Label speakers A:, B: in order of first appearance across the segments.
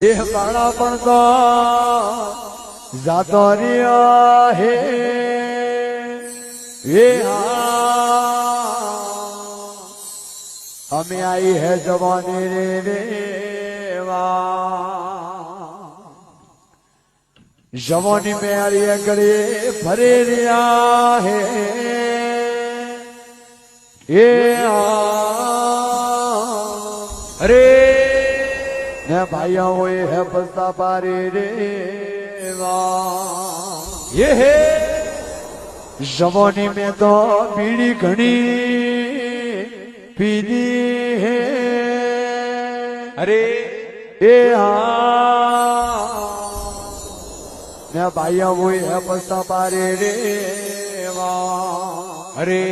A: દેહ બાળા પણ તો જાતો રહ્યા હે એ અમે आई है जवानी रे रेवा जवानी में अरे गले भरे रिया है ये अरे ने भाइयों हुए है बस्ता पारे रेवा ये है जवानी में तो पीड़ी घनी पीनी है अरे ए ने भाइया वो है पस्ता पारे रेवा अरे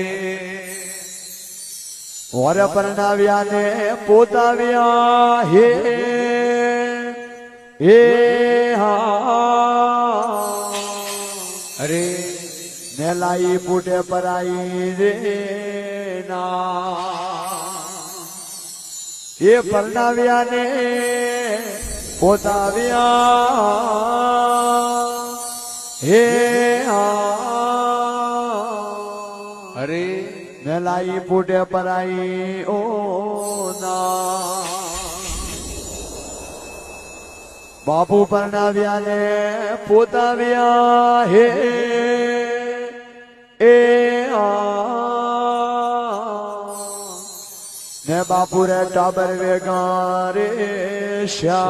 A: और परनाव्या ने पोताव्या हे ए अरे ने लाई बूटे पर आई रे ये परनाव्या ने पोताव्या हे अरे मेलाई बूटे पर आई ओ ना बापू परनाव्या ने पोताव्या हे ए ने बापू रे टाबर वे गारे श्या